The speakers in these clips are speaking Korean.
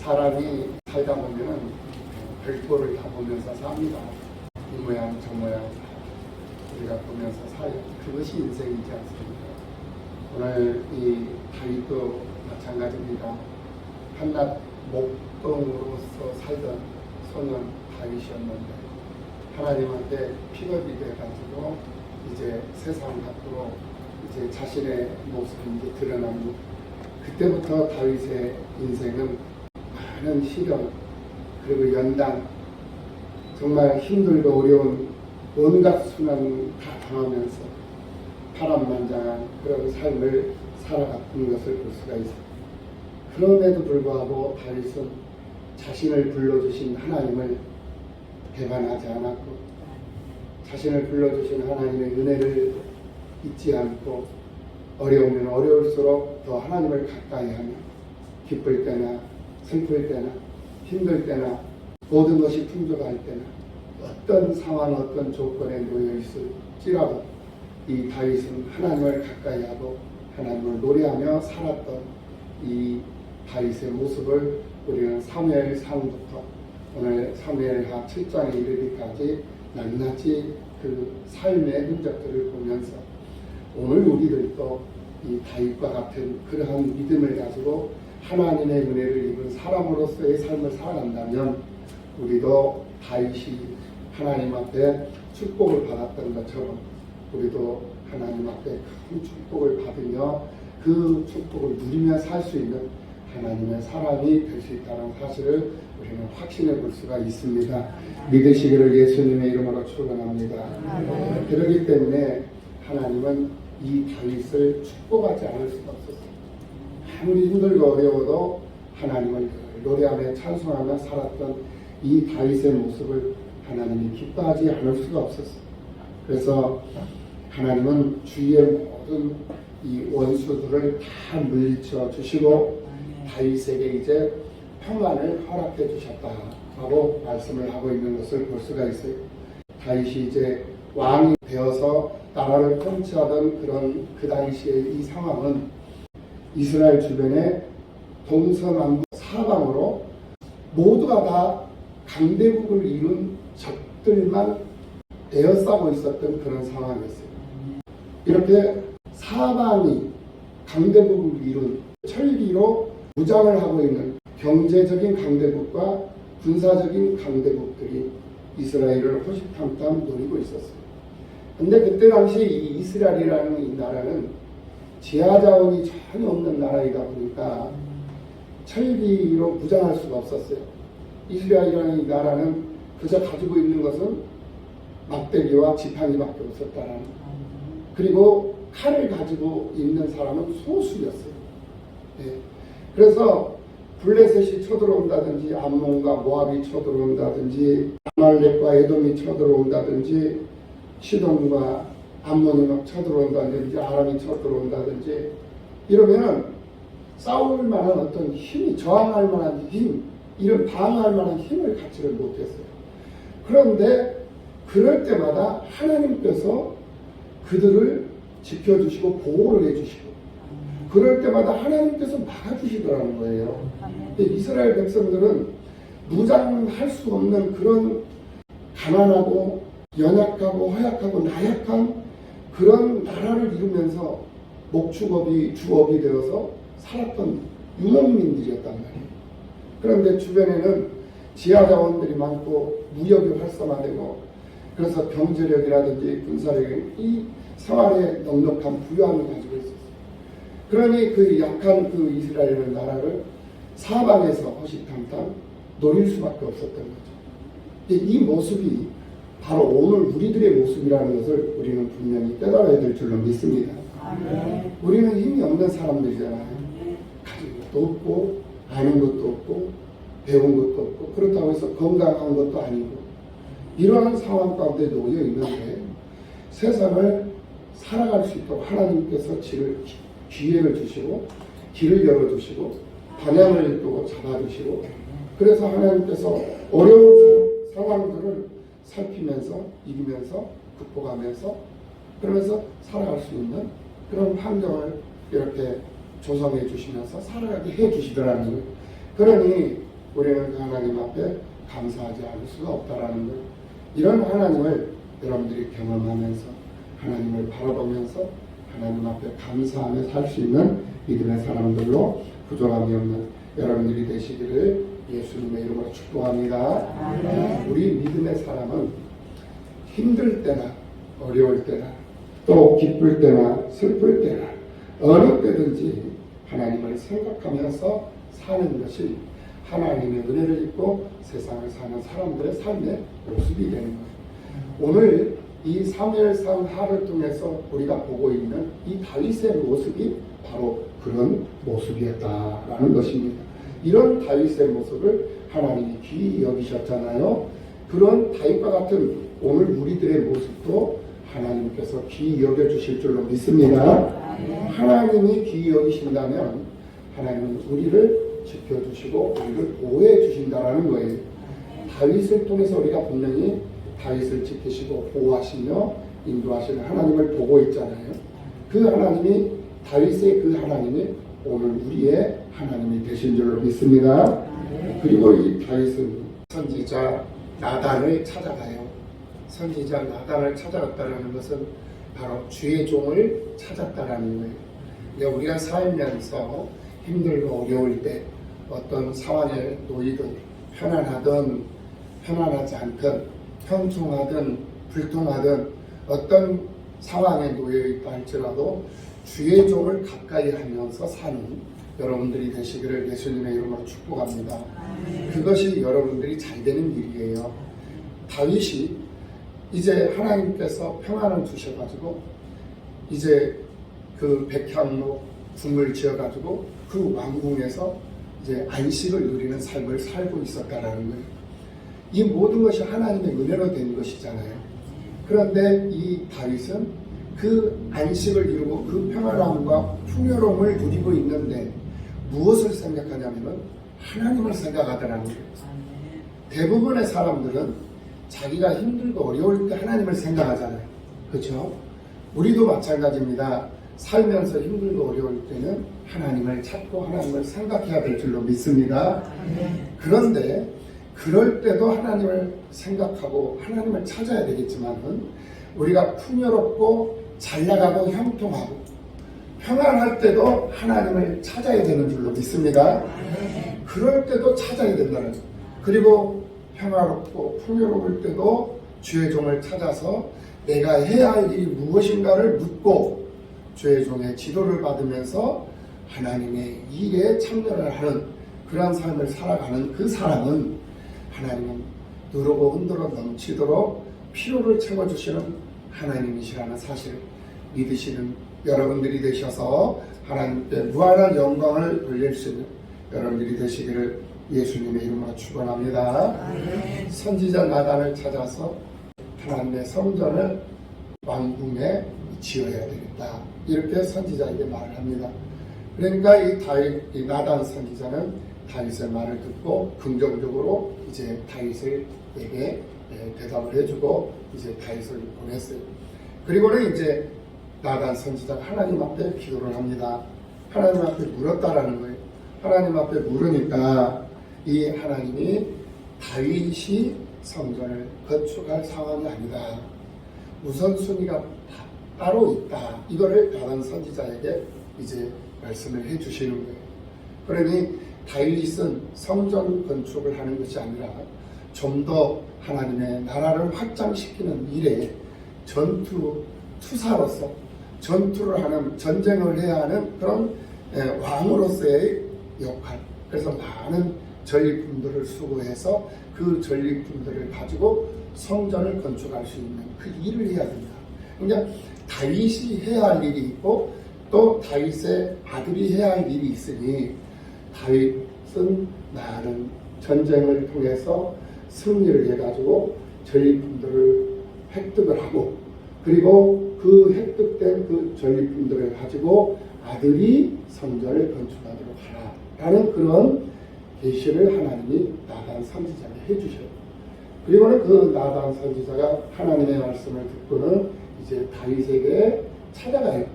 사람이 살다 보면은 별도를 다 보면서 삽니다. 이 모양 저 모양 우리가 보면서 살아요. 그것이 인생이지 않습니까? 오늘 이 다윗도 마찬가지입니다. 한낱 목동으로서 살던 소년 다윗이었는데 하나님한테 픽업이 돼가지고 이제 세상 밖으로 이제 자신의 모습이 이제 드러납니다. 그때부터 다윗의 인생은 많은 시련 그리고 연단 정말 힘들고 어려운 온갖 순환을 다 당하면서 파란만장한 그런 삶을 살아갔던 것을 볼 수가 있습니다. 그럼에도 불구하고 다윗은 자신을 불러주신 하나님을 배반하지 않았고 자신을 불러주신 하나님의 은혜를 잊지 않고 어려우면 어려울수록 더 하나님을 가까이 하며 기쁠 때나 슬플 때나 힘들 때나 모든 것이 풍족할 때나 어떤 상황 어떤 조건에 놓여 있을지라도 이 다윗은 하나님을 가까이 하고 하나님을 노래하며 살았던 이 다윗의 모습을 우리는 사무엘상부터 오늘 사무엘하 7장에 이르기까지 낱낱이 그 삶의 흔적들을 보면서 오늘 우리들도 이 다윗과 같은 그러한 믿음을 가지고 하나님의 은혜를 입은 사람으로서의 삶을 살아간다면 우리도 다윗이 하나님 앞에 축복을 받았던 것처럼 우리도 하나님 앞에 큰 축복을 받으며 그 축복을 누리며 살 수 있는 하나님의 사람이 될 수 있다는 사실을 우리는 확신해 볼 수가 있습니다. 믿으시기를 예수님의 이름으로 축원합니다. 그렇기 때문에 하나님은 이 다윗을 축복하지 않을 수가 없었어요. 아무리 힘들고 어려워도 하나님을 노래하며 찬송하며 살았던 이 다윗의 모습을 하나님이 기뻐하지 않을 수가 없었어요. 그래서 하나님은 주위의 모든 이 원수들을 다 물리쳐 주시고 다윗에게 이제 평안을 허락해 주셨다라고 말씀을 하고 있는 것을 볼 수가 있어요. 다윗이 이제 왕이 되어서 나라를 통치하던 그런 그 당시의 이 상황은 이스라엘 주변에 동서남북 사방으로 모두가 다 강대국을 이룬 적들만 에워싸고 있었던 그런 상황이었어요. 이렇게 사방이 강대국을 이룬 철기로 무장을 하고 있는 경제적인 강대국과 군사적인 강대국들이 이스라엘을 호시탐탐 노리고 있었어요. 근데 그때 당시 이 이스라엘이라는 이 나라는 지하자원이 전혀 없는 나라이다 보니까 철기로 무장할 수가 없었어요. 이스라엘이라는 이 나라는 그저 가지고 있는 것은 막대기와 지팡이밖에 없었다라는. 그리고 칼을 가지고 있는 사람은 소수였어요. 네. 그래서 블레셋이 쳐들어온다든지 암몬과 모압이 쳐들어온다든지 아말렉과 에돔이 쳐들어온다든지 시돈과 암몬이 막 쳐들어온다든지 아람이 쳐들어온다든지 이러면은 싸울 만한 어떤 힘이 저항할 만한 힘 이런 방어할 만한 힘을 갖지를 못했어요. 그런데 그럴 때마다 하나님께서 그들을 지켜주시고 보호를 해주시고 그럴 때마다 하나님께서 막아주시더라는 거예요. 이스라엘 백성들은 무장할 수 없는 그런 가난하고 연약하고 허약하고 나약한 그런 나라를 이루면서 목축업이 주업이 되어서 살았던 유목민들이었단 말이에요. 그런데 주변에는 지하자원들이 많고 무역이 활성화되고 그래서 경제력이라든지 군사력이 이 생활에 넉넉한 부유함을 가지고 있었어요. 그러니 그 약한 그 이스라엘 나라를 사방에서 호시탐탐 노릴 수밖에 없었던 거죠. 이 모습이 바로 오늘 우리들의 모습이라는 것을 우리는 분명히 깨달아야 될 줄로 믿습니다. 우리는 힘이 없는 사람들이잖아요. 가진 것도 없고 아는 것도 없고 배운 것도 없고 그렇다고 해서 건강한 것도 아니고 이러한 상황 가운데 놓여 있는데 세상을 살아갈 수 있도록 하나님께서 기회를 주시고 길을 열어주시고 방향을 또 잡아주시고 그래서 하나님께서 어려운 상황들을 살피면서 이기면서 극복하면서 그러면서 살아갈 수 있는 그런 환경을 이렇게 조성해 주시면서 살아가게 해 주시더라는 거예요. 그러니 우리는 그 하나님 앞에 감사하지 않을 수가 없다라는 것. 이런 하나님을 여러분들이 경험하면서 하나님을 바라보면서 하나님 앞에 감사하며 살 수 있는 믿음의 사람들로 부족함이 없는 여러분들이 되시기를 예수님의 이름으로 축복합니다. 우리 믿음의 사람은 힘들 때나 어려울 때나 또 기쁠 때나 슬플 때나 어느 때든지 하나님을 생각하면서 사는 것이 하나님의 은혜를 입고 세상을 사는 사람들의 삶의 모습이 되는 거예요. 오늘 이 사무엘상 하를 통해서 우리가 보고 있는 이 다윗의 모습이 바로 그런 모습이었다라는 것입니다. 이런 다윗의 모습을 하나님이 귀히 여기셨잖아요. 그런 다윗과 같은 오늘 우리들의 모습도 하나님께서 귀히 여겨주실 줄로 믿습니다. 하나님이 귀히 여기신다면 하나님은 우리를 지켜주시고 우리를 보호해 주신다라는 거예요. 다윗을 통해서 우리가 분명히 다윗을 지키시고 보호하시며 인도하시는 하나님을 보고 있잖아요. 그 하나님이 다윗의 그 하나님이 오늘 우리의 하나님이 되신 줄로 믿습니다. 그리고 이 다윗은 선지자 나단을 찾아가요. 선지자 나단을 찾아갔다는 것은 바로 주의 종을 찾았다라는 거예요. 그러니까 우리가 살면서 힘들고 어려울 때 어떤 상황에 놓이든 편안하든 편안하지 않든 형통하든 불통하든 어떤 상황에 놓여 있다 할지라도 주의 종을 가까이 하면서 사는 여러분들이 되시기를 예수님의 이름으로 축복합니다. 그것이 여러분들이 잘 되는 일이에요. 다윗이 이제 하나님께서 평안을 주셔가지고 이제 그 백향로 궁을 지어가지고 그 왕궁에서 이제 안식을 누리는 삶을 살고 있었다라는 거예요. 이 모든 것이 하나님의 은혜로 된 것이잖아요. 그런데 이 다윗은 그 안식을 이루고 그 평안함과 풍요로움을 누리고 있는데 무엇을 생각하냐면 하나님을 생각하더라는 거예요. 대부분의 사람들은 자기가 힘들고 어려울 때 하나님을 생각하잖아요. 그렇죠? 우리도 마찬가지입니다. 살면서 힘들고 어려울 때는 하나님을 찾고 하나님을 생각해야 될 줄로 믿습니다. 그런데 그럴 때도 하나님을 생각하고 하나님을 찾아야 되겠지만은 우리가 풍요롭고 잘나가고 형통하고 평안할 때도 하나님을 찾아야 되는 줄로 믿습니다. 그럴 때도 찾아야 된다는 거예요. 그리고 평화롭고 풍요로울 때도 주의 종을 찾아서 내가 해야 할 일이 무엇인가를 묻고 주의 종의 지도를 받으면서 하나님의 일에 참여를 하는 그러한 삶을 살아가는 그 사람은 하나님은 누르고 흔들어 넘치도록 필요를 채워주시는 하나님이시라는 사실을 믿으시는 여러분들이 되셔서 하나님께 무한한 영광을 돌릴 수 있는 여러분들이 되시기를 예수님의 이름으로 축원합니다. 선지자 나단을 찾아서 하나님의 성전을 왕궁에 지어야 되겠다. 이렇게 선지자에게 말을 합니다. 그러니까 이 나단 선지자는 다윗의 말을 듣고 긍정적으로 이제 다윗에게 대답을 해주고 이제 다윗을 보냈어요. 그리고는 이제 나단 선지자가 하나님 앞에 기도를 합니다. 하나님 앞에 물었다라는 거예요. 하나님 앞에 물으니까 이 하나님이 다윗이 성전을 건축할 상황이 아니다. 우선순위가 따로 있다. 이거를 나단 선지자에게 이제 말씀을 해주시는 거예요. 그러니 다윗은 성전 건축을 하는 것이 아니라 좀 더 하나님의 나라를 확장시키는 일에 투사로서 전투를 하는 전쟁을 해야 하는 그런 왕으로서의 역할. 그래서 많은 전리품들을 수거해서 그 전리품들을 가지고 성전을 건축할 수 있는 그 일을 해야 된다. 그러니까 다윗이 해야 할 일이 있고 또 다윗의 아들이 해야 할 일이 있으니 다윗은 많은 전쟁을 통해서 승리를 해가지고 전리품들을 획득을 하고 그리고 그 획득된 그 전리품들을 가지고 아들이 성전을 건축하도록 하라라는 그런 계시를 하나님이 나단 선지자에게 해주셔요. 그리고는 그 나단 선지자가 하나님의 말씀을 듣고는 이제 다윗에게 찾아가요.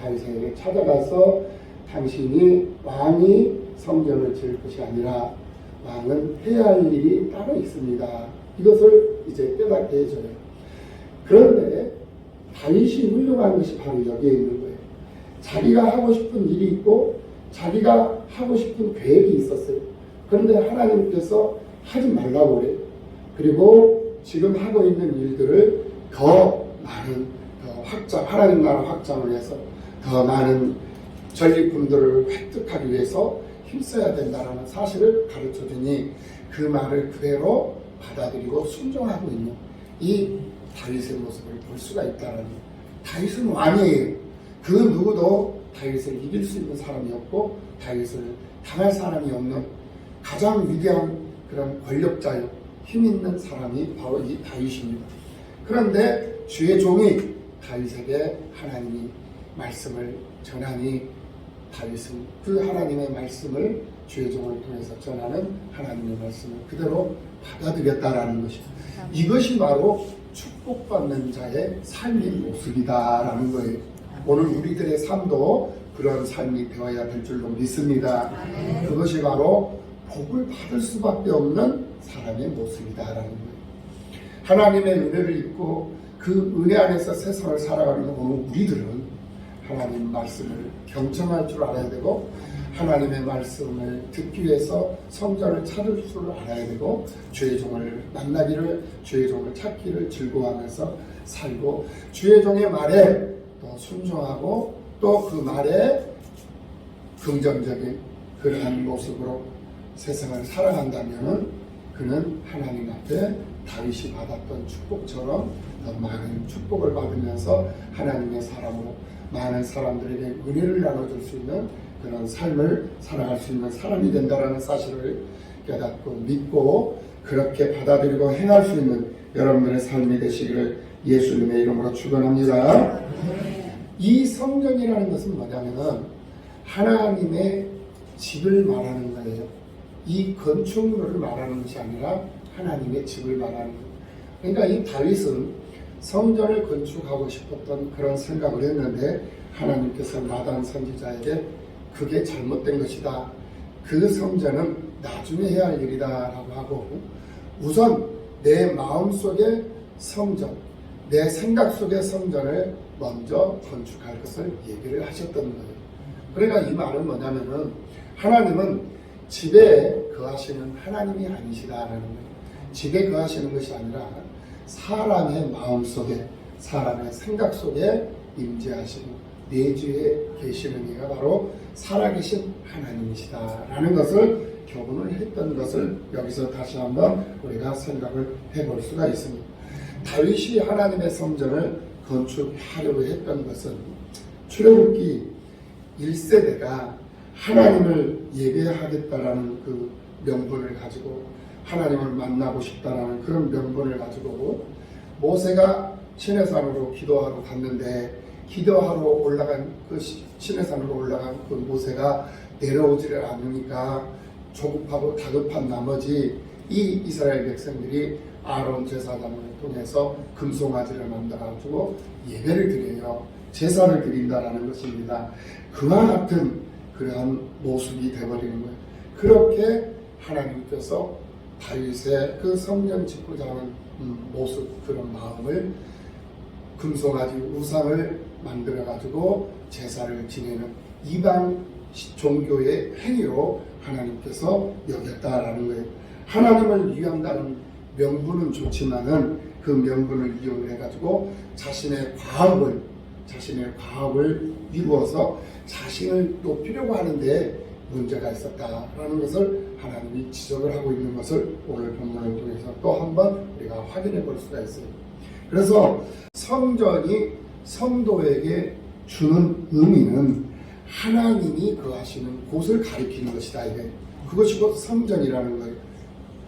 다윗에게 찾아가서 당신이 왕이 성전을 지을 것이 아니라 왕은 해야 할 일이 따로 있습니다. 이것을 이제 깨닫게 해줘요. 그런데 다윗이 훌륭한 것이 바로 여기에 있는 거예요. 자기가 하고 싶은 일이 있고 자기가 하고 싶은 계획이 있었어요. 그런데 하나님께서 하지 말라고 그래요. 그리고 지금 하고 있는 일들을 더 많은, 더 확장, 하나님 나라 확장을 위해서 더 많은 전리품들을 획득하기 위해서 힘써야 된다는 사실을 가르쳐 주니 그 말을 그대로 받아들이고 순종하고 있는 이 다윗의 모습을 볼 수가 있다는 거예요. 다윗은 왕이에요. 그 누구도 다윗을 이길 수 있는 사람이 없고 다윗을 당할 사람이 없는 가장 위대한 그런 권력자요, 힘 있는 사람이 바로 이 다윗입니다. 그런데 주의 종이 다윗에게 하나님이 말씀을 전하니 다윗은 그 하나님의 말씀을 주의 종을 통해서 전하는 하나님의 말씀을 그대로 받아들였다라는 것입니다. 이것이 바로 축복받는 자의 삶의 모습이다라는 거예요. 오늘 우리들의 삶도 그런 삶이 되어야 될 줄로 믿습니다. 그것이 바로 복을 받을 수밖에 없는 사람의 모습이다라는 거예요. 하나님의 은혜를 입고 그 은혜 안에서 세상을 살아가는 오늘 우리들은 하나님 말씀을 경청할 줄 알아야 되고 하나님의 말씀을 듣기 위해서 성전을 찾을 줄 알아야 되고 주의 종을 만나기를, 주의 종을 찾기를 즐거워하면서 살고 주의 종의 말에 또 순종하고 또 그 말에 긍정적인 그러한 모습으로 세상을 살아간다면 그는 하나님 앞에 다윗이 받았던 축복처럼 더 많은 축복을 받으면서 하나님의 사람으로 많은 사람들에게 은혜를 나눠줄 수 있는 그런 삶을 살아갈 수 있는 사람이 된다는 사실을 깨닫고 믿고 그렇게 받아들이고 행할 수 있는 여러분들의 삶이 되시기를 예수님의 이름으로 축원합니다. 이 성전이라는 것은 뭐냐면은 하나님의 집을 말하는 거예요. 이 건축물을 말하는 것이 아니라 하나님의 집을 말하는 거예요. 그러니까 이 다윗은 성전을 건축하고 싶었던 그런 생각을 했는데 하나님께서 나단 선지자에게 그게 잘못된 것이다. 그 성전은 나중에 해야 할 일이다 라고 하고 우선 내 마음속의 성전, 내 생각 속의 성전을 먼저 건축할 것을 얘기를 하셨던 거예요. 그러니까 이 말은 뭐냐면은 하나님은 집에 거하시는 하나님이 아니시다라는 거예요. 집에 거하시는 것이 아니라 사람의 마음 속에, 사람의 생각 속에 임재하시고 내주에 계시는 이가 바로 살아계신 하나님이시다라는 것을 교훈을 했던 것을 여기서 다시 한번 우리가 생각을 해볼 수가 있습니다. 다윗이 하나님의 성전을 건축하려고 했던 것은 출애굽기 1세대가 하나님을 예배하겠다라는 그 명분을 가지고 하나님을 만나고 싶다라는 그런 명분을 가지고 모세가 시내산으로 기도하러 갔는데 기도하러 올라간 그 시내산으로 올라간 그 모세가 내려오지를 않으니까 조급하고 다급한 나머지 이 이스라엘 백성들이 아론 제사장을 통해서 금송아지를 만들어가지고 예배를 드려요. 제사를 드린다라는 것입니다. 그와 같은 그러한 모습이 되어버리는 거예요. 그렇게 하나님께서 다윗의 그 성전 짓고자 하는 모습, 그런 마음을 금송아지 우상을 만들어가지고 제사를 지내는 이방 종교의 행위로 하나님께서 여겼다라는 거예요. 하나님을 위한다는 명분은 좋지만은 그 명분을 이용을 해가지고 자신의 과업을 이루어서 자신을 높이려고 하는데 문제가 있었다라는 것을 하나님이 지적을 하고 있는 것을 오늘 본문을 통해서 또 한번 우리가 확인해 볼 수가 있어요. 그래서 성전이 성도에게 주는 의미는 하나님이 거하시는 곳을 가리키는 것이다. 이게 그것이 곧 성전이라는 거예요.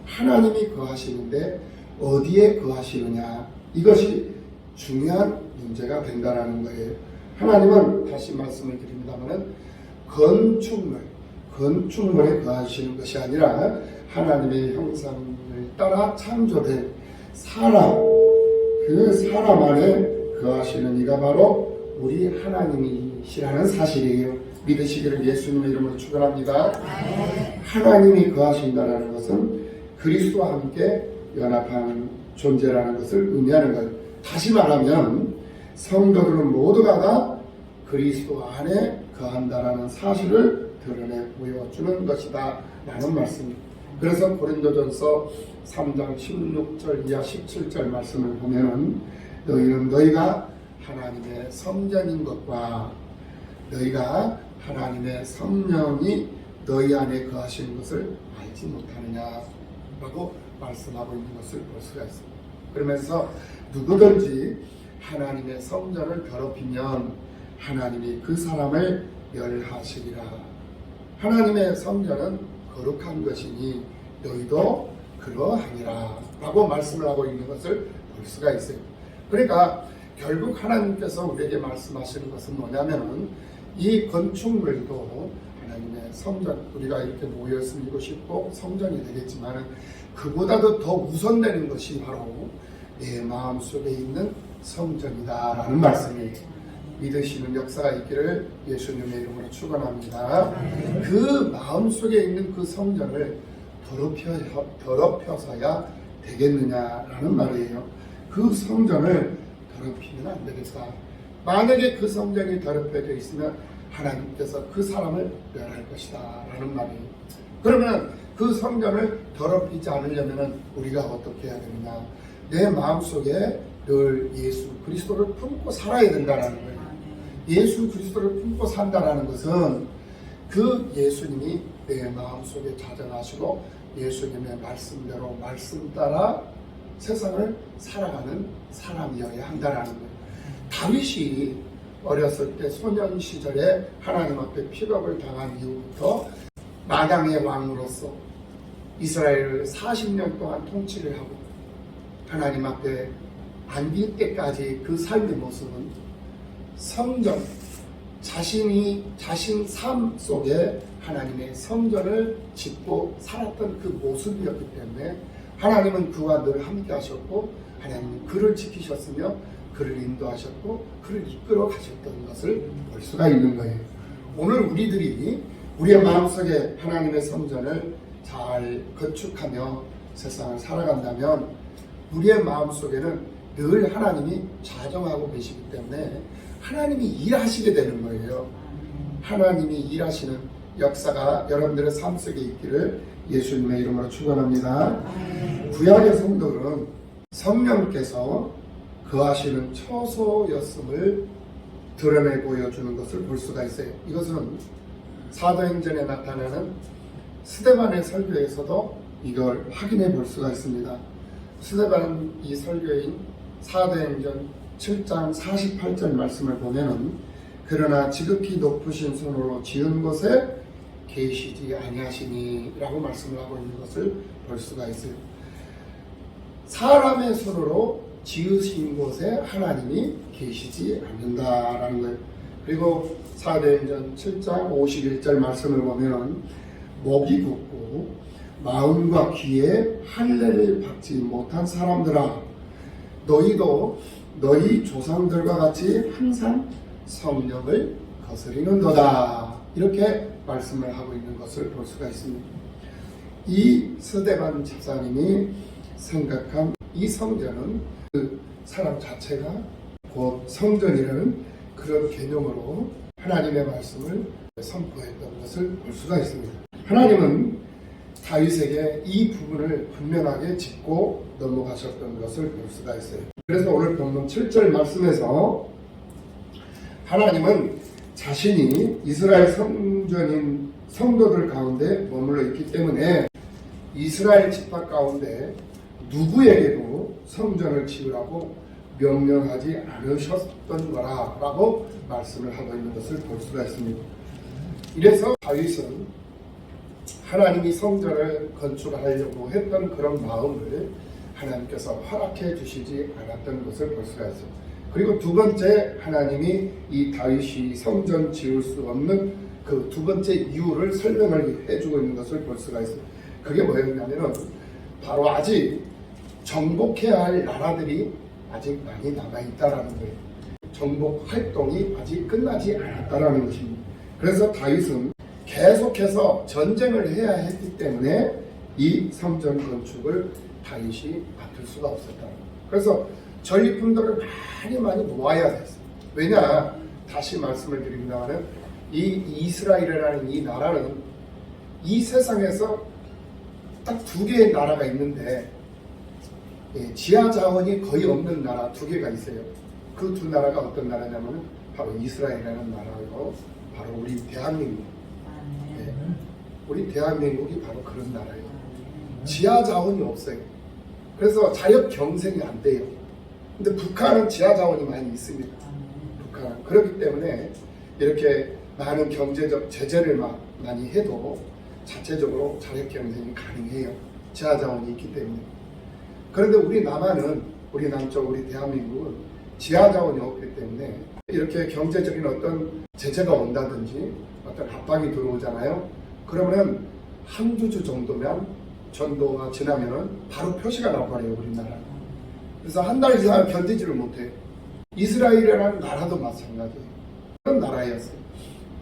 하나님이 거하시는데 어디에 거하시느냐, 이것이 중요한 문제가 된다라는 거예요. 하나님은 다시 말씀을 드린다면 건축물에 거하시는 것이 아니라 하나님의 형상을 따라 창조된 사람, 그 사람 안에 거하시는 이가 바로 우리 하나님이시라는 사실이에요. 믿으시기를 예수님의 이름으로 축원합니다. 하나님이 거하신다는 것은 그리스도와 함께 연합한 존재라는 것을 의미하는 것. 다시 말하면 성도들은 모두가 다 그리스도 안에 거한다라는 사실을 드러내 보여주는 것이다 라는 말씀입니다. 그래서 고린도전서 3장 16절 이하 17절 말씀을 보면은 너희는 너희가 하나님의 성전인 것과 너희가 하나님의 성령이 너희 안에 거하시는 것을 알지 못하느냐라고 말씀하고 있는 것을 볼 수가 있습니다. 그러면서 누구든지 하나님의 성전을 더럽히면 하나님이 그 사람을 멸하시리라. 하나님의 성전은 거룩한 것이니 너희도 그러하니라 라고 말씀을 하고 있는 것을 볼 수가 있어요. 그러니까 결국 하나님께서 우리에게 말씀하시는 것은 뭐냐면은 이 건축물도 하나님의 성전, 우리가 이렇게 모였으면 이곳이 꼭 성전이 되겠지만 그보다도 더 우선되는 것이 바로 내 마음속에 있는 성전이다 라는 말씀이 믿으시는 역사가 있기를 예수님의 이름으로 축원합니다. 그 마음속에 있는 그 성전을 더럽혀서야 되겠느냐라는 말이에요. 그 성전을 더럽히면 안 되겠다. 만약에 그 성전이 더럽혀져 있으면 하나님께서 그 사람을 멸할 것이다 라는 말이에요. 그러면 그 성전을 더럽히지 않으려면 우리가 어떻게 해야 되느냐. 내 마음속에 늘 예수 그리스도를 품고 살아야 된다는 거예요. 예수 그리스도를 품고 산다는 것은 그 예수님이 내 마음속에 자정하시고 예수님의 말씀대로 말씀 따라 세상을 살아가는 사람이어야 한다는 거예요. 다윗이 어렸을 때 소년 시절에 하나님 앞에 픽업을 당한 이후부터 마당의 왕으로서 이스라엘을 40년 동안 통치를 하고 하나님 앞에 안길 때까지 그 삶의 모습은 성전, 자신 삶 속에 하나님의 성전을 짓고 살았던 그 모습이었기 때문에 하나님은 그와 늘 함께 하셨고 하나님은 그를 지키셨으며 그를 인도하셨고 그를 이끌어 가셨던 것을 볼 수가 있는 거예요. 오늘 우리들이 우리의 마음속에 하나님의 성전을 잘 건축하며 세상을 살아간다면 우리의 마음속에는 늘 하나님이 자정하고 계시기 때문에 하나님이 일하시게 되는 거예요. 하나님이 일하시는 역사가 여러분들의 삶 속에 있기를 예수님의 이름으로 축원합니다. 구약의 성도는 성령께서 거하시는 처소였음을 드러내 보여주는 것을 볼 수가 있어요. 이것은 사도행전에 나타나는 스데반의 설교에서도 이걸 확인해 볼 수가 있습니다. 스데반 이 설교인 사도행전 7장 48절 말씀을 보면은 그러나 지극히 높으신 손으로 지은 곳에 계시지 아니하시니 라고 말씀을 하고 있는 것을 볼 수가 있어요. 사람의 손으로 지으신 곳에 하나님이 계시지 않는다라는 거예요. 그리고 사도행전 7장 51절 말씀을 보면은 목이 굳고 마음과 귀에 할례를 받지 못한 사람들아 너희도 너희 조상들과 같이 항상 성령을 거스리는도다 이렇게 말씀을 하고 있는 것을 볼 수가 있습니다. 이 스데반 집사님이 생각한 이 성전은 그 사람 자체가 곧 성전이라는 그런 개념으로 하나님의 말씀을 선포했던 것을 볼 수가 있습니다. 하나님은 다윗에게 이 부분을 분명하게 짚고 넘어가셨던 것을 볼 수가 있어요. 그래서 오늘 본문 7절 말씀에서 하나님은 자신이 이스라엘 성전인 성도들 가운데 머물러 있기 때문에 이스라엘 지파 가운데 누구에게도 성전을 지으라고 명령하지 않으셨던 거라고 말씀을 하고 있는 것을 볼 수가 있습니다. 이래서 다윗은 하나님이 성전을 건축하려고 했던 그런 마음을 하나님께서 허락해 주시지 않았던 것을 볼 수가 있어요. 그리고 두 번째 하나님이 이 다윗이 성전 지을 수 없는 그 두 번째 이유를 설명을 해주고 있는 것을 볼 수가 있어요. 그게 뭐였냐면은 바로 아직 정복해야 할 나라들이 아직 많이 남아있다라는 거예요. 정복 활동이 아직 끝나지 않았다라는 것입니다. 그래서 다윗은 계속해서 전쟁을 해야 했기 때문에 이 성전 건축을 다윗이 맡을 수가 없었다. 그래서 전리품들을 많이 모아야 됐어요. 왜냐? 다시 말씀을 드립니다만 이 이스라엘이라는 이 나라는 이 세상에서 딱 두 개의 나라가 있는데 지하 자원이 거의 없는 나라 두 개가 있어요. 그 두 나라가 어떤 나라냐면 바로 이스라엘이라는 나라고 바로 우리 대한민국. 우리 대한민국이 바로 그런 나라예요. 지하 자원이 없어요. 그래서 자력 경생이 안 돼요. 근데 북한은 지하 자원이 많이 있습니다. 북한은 그렇기 때문에 이렇게 많은 경제적 제재를 많이 해도 자체적으로 자력 경생이 가능해요. 지하 자원이 있기 때문에. 그런데 우리 남한은 우리 남쪽 우리 대한민국은 지하 자원이 없기 때문에 이렇게 경제적인 어떤 제재가 온다든지 어떤 압박이 들어오잖아요. 그러면은 한두 주 정도면 전도가 지나면은 바로 표시가 나와버려요, 우리나라. 그래서 한 달 이상 견디지를 못해요. 이스라엘이라는 나라도 마찬가지예요. 그런 나라였어요.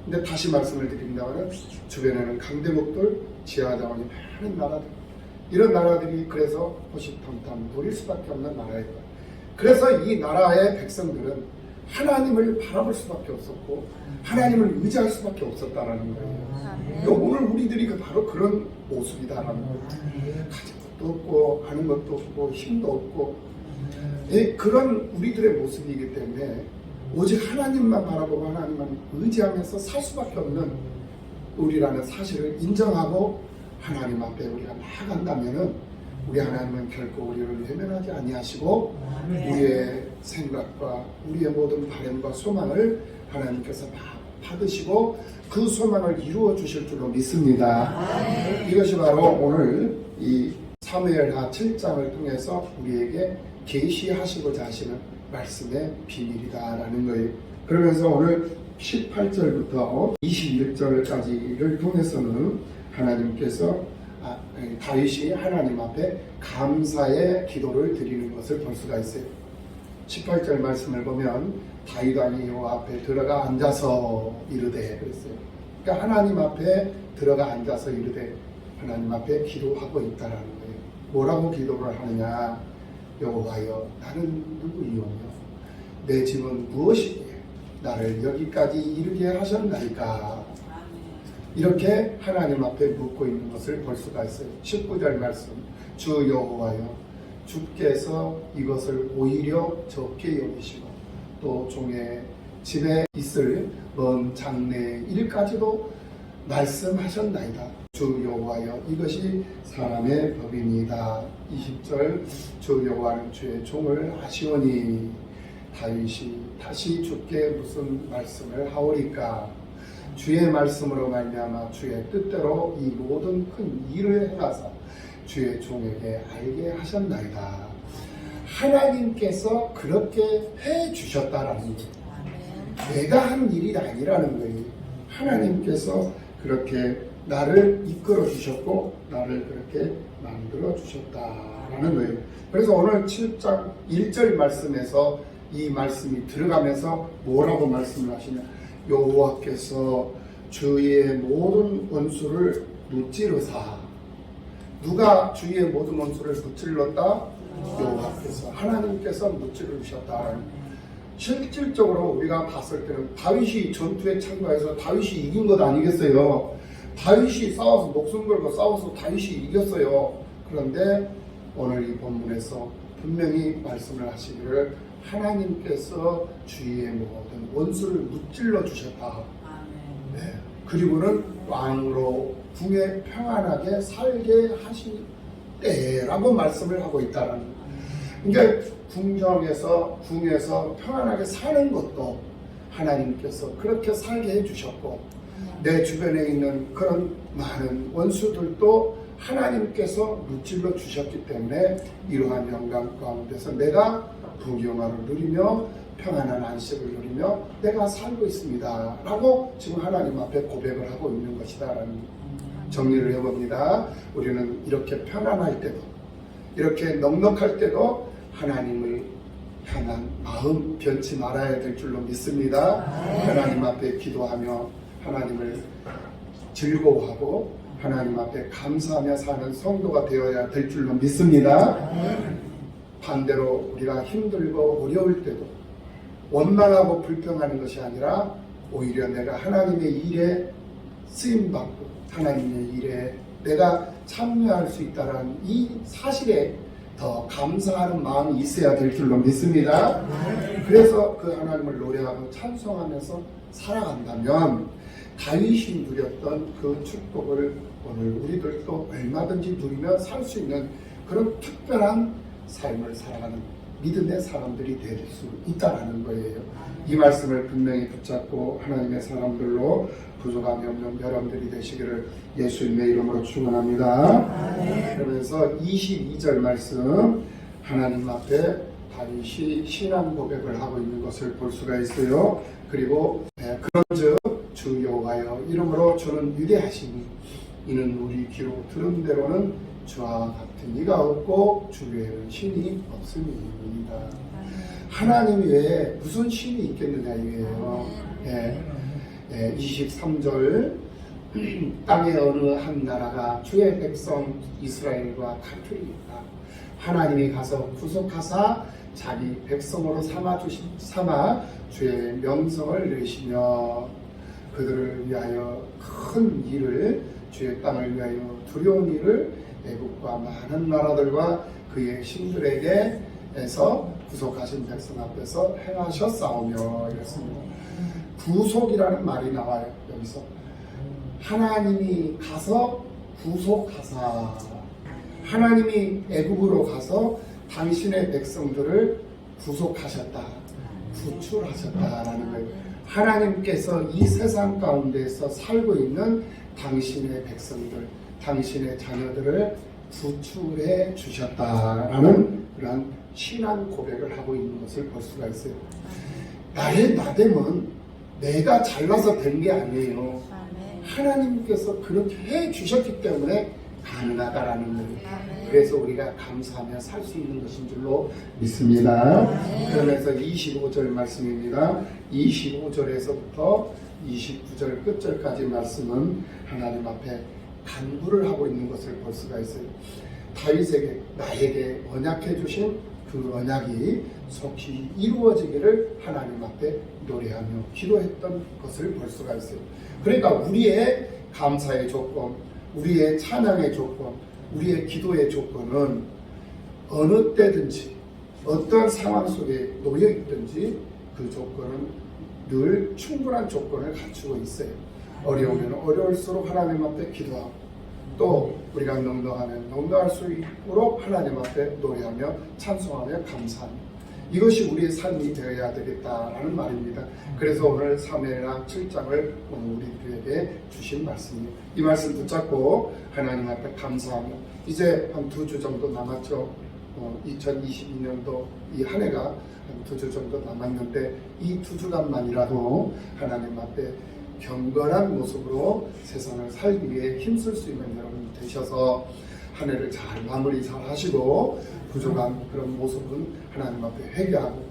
근데 다시 말씀을 드린다면 주변에는 강대국들, 지하자원이 많은 나라들, 이런 나라들이 그래서 호시탐탐 노릴 수밖에 없는 나라예요. 그래서 이 나라의 백성들은 하나님을 바라볼 수밖에 없었고 하나님을 의지할 수밖에 없었다라는 거예요. 그러니까 오늘 우리들이 바로 그런 모습이다라는 거예요. 가진 것도 없고 하는 것도 없고 힘도 없고 그런 우리들의 모습이기 때문에 오직 하나님만 바라보고 하나님만 의지하면서 살 수밖에 없는 우리라는 사실을 인정하고 하나님 앞에 우리가 나아간다면은 우리 하나님은 결코 우리를 외면하지 아니하시고 우리의 생각과 우리의 모든 바람과 소망을 하나님께서 받으시고 그 소망을 이루어 주실 줄로 믿습니다. 이것이 바로 오늘 이 사무엘하 7장을 통해서 우리에게 계시하시고자 하시는 말씀의 비밀이다라는 거예요. 그러면서 오늘 18절부터 21절까지를 통해서는 하나님께서 다윗이 하나님 앞에 감사의 기도를 드리는 것을 볼 수가 있어요. 18절 말씀을 보면 다윗 왕이 여호와 앞에 들어가 앉아서 이르되 그랬어요. 그러니까 하나님 앞에 들어가 앉아서 이르되 하나님 앞에 기도하고 있다라는 거예요. 뭐라고 기도를 하느냐? 여호와여, 나는 누구이오며 내 짐은 무엇이기에 나를 여기까지 이르게 하셨나이까? 이렇게 하나님 앞에 묻고 있는 것을 볼 수가 있어요. 19절 말씀, 주 여호와여, 주께서 이것을 오히려 적게 여기시고 또 종의 집에 있을 먼 장래 일까지도 말씀하셨나이다. 주 여호와여, 이것이 사람의 법이니이다. 20절, 주 여호와는 주의 종을 아시오니 다윗이 다시 주께 무슨 말씀을 하오리까? 주의 말씀으로 말미암아 주의 뜻대로 이 모든 큰 일을 행하사 주의 종에게 알게 하셨나이다. 하나님께서 그렇게 해 주셨다라는 거예요. 내가 한 일이 아니라는 거예요. 하나님께서 그렇게 나를 이끌어 주셨고 나를 그렇게 만들어 주셨다라는 거예요. 그래서 오늘 7장 1절 말씀에서 이 말씀이 들어가면서 뭐라고 말씀을 하시냐? 여호와께서 주의 모든 원수를 무찌르사. 누가 주의 모든 원수를 무찔렀다? 여호와께서, 하나님께서 무찌르 주셨다. 실질적으로 우리가 봤을 때는 다윗이 전투에 참가해서 다윗이 이긴 것 아니겠어요? 다윗이 싸워서 목숨 걸고 싸워서 다윗이 이겼어요. 그런데 오늘 이 본문에서 분명히 말씀을 하시기를 하나님께서 주의 모든 원수를 무찔러 주셨다. 네. 그리고는 왕으로 궁에 평안하게 살게 하시때라고 말씀을 하고 있다라는. 그러니까 궁에서 평안하게 사는 것도 하나님께서 그렇게 살게 해주셨고 내 주변에 있는 그런 많은 원수들도 하나님께서 무찔러 주셨기 때문에 이러한 영광 가운데서 내가 부귀영화를 누리며 평안한 안식을 누리며 내가 살고 있습니다 라고 지금 하나님 앞에 고백을 하고 있는 것이다 라는 정리를 해봅니다. 우리는 이렇게 편안할 때도 이렇게 넉넉할 때도 하나님을 향한 마음 변치 말아야 될 줄로 믿습니다. 하나님 앞에 기도하며 하나님을 즐거워하고 하나님 앞에 감사하며 사는 성도가 되어야 될 줄로 믿습니다. 반대로 우리가 힘들고 어려울 때도 원망하고 불평하는 것이 아니라 오히려 내가 하나님의 일에 쓰임받고 하나님의 일에 내가 참여할 수 있다는 이 사실에 더 감사하는 마음이 있어야 될 줄로 믿습니다. 그래서 그 하나님을 노래하고 찬송하면서 살아간다면 다윗이 누렸던 그 축복을 오늘 우리들도 얼마든지 누리며 살 수 있는 그런 특별한 삶을 살아가는 믿음의 사람들이 될 수 있다는 거예요. 이 말씀을 분명히 붙잡고 하나님의 사람들로 부족함이 없는 여러분들이 되시기를 예수님의 이름으로 축원합니다. 그러면서 22절 말씀 하나님 앞에 다윗이 신앙 고백을 하고 있는 것을 볼 수가 있어요. 그리고 그런즉 주 여호와여 이름으로 주는 위대하시니 이는 우리 귀로 들은 대로는 주와 같은 이가 없고 주 외에는 신이 없음이니이다. 하나님 외에 무슨 신이 있겠느냐 이거예요. 23절 땅의 어느 한 나라가 주의 백성 이스라엘과 같으리이다. 하나님이 가서 구속하사 자기 백성으로 삼아 주의 명성을 내시며 그들을 위하여 큰 일을 주의 땅을 위하여 두려운 일을 애국과 많은 나라들과 그의 신들에게에서 구속하신 백성 앞에서 행하셨사오며 이랬습니다. 구속이라는 말이 나와요. 여기서 하나님이 가서 구속하사 하나님이 애국으로 가서 당신의 백성들을 구속하셨다, 구출하셨다라는 거예요. 하나님께서 이 세상 가운데서 살고 있는 당신의 백성들, 당신의 자녀들을 구출해 주셨다라는 그런 신앙 고백을 하고 있는 것을 볼 수가 있어요. 나의 나됨은 내가 잘나서 된 게 아니에요. 하나님께서 그렇게 해 주셨기 때문에 가능하다라는 거예요. 그래서 우리가 감사하며 살 수 있는 것인 줄로 믿습니다. 그러면서 25절 말씀입니다. 25절에서부터 29절 끝절까지 말씀은 하나님 앞에 간구를 하고 있는 것을 볼 수가 있어요. 다윗에게 나에게 언약해 주신 그 언약이 속히 이루어지기를 하나님 앞에 노래하며 기도했던 것을 볼 수가 있어요. 그러니까 우리의 감사의 조건, 우리의 찬양의 조건, 우리의 기도의 조건은 어느 때든지 어떤 상황 속에 놓여 있든지 그 조건은 늘 충분한 조건을 갖추고 있어요. 어려우면 어려울수록 하나님 앞에 기도하고 또 우리가 넉넉하면 넉넉할 수 있도록 하나님 앞에 노래하며 찬송하며 감사하며 이것이 우리의 삶이 되어야 되겠다라는 말입니다. 그래서 오늘 사무엘하 7장을 우리들에게 주신 말씀이에요. 이 말씀 붙잡고 하나님 앞에 감사하며 이제 한 2주 정도 남았죠. 2022년도 이 한 해가 한 2주 정도 남았는데 이 2주간만이라도 하나님 앞에 경건한 모습으로 세상을 살기 위해 힘쓸 수 있는 여러분 되셔서 한 해를 잘 마무리 잘 하시고 부족한 그런 모습은 하나님 앞에 회개하고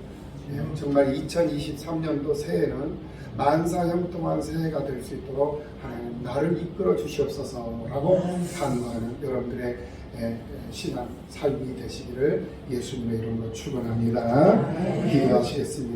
정말 2023년도 새해는 만사형통한 새해가 될 수 있도록 하나님 나를 이끌어 주시옵소서라고 간구하는 여러분들의 신앙 삶이 되시기를 예수님의 이름으로 축원합니다. 기도하시겠습니다.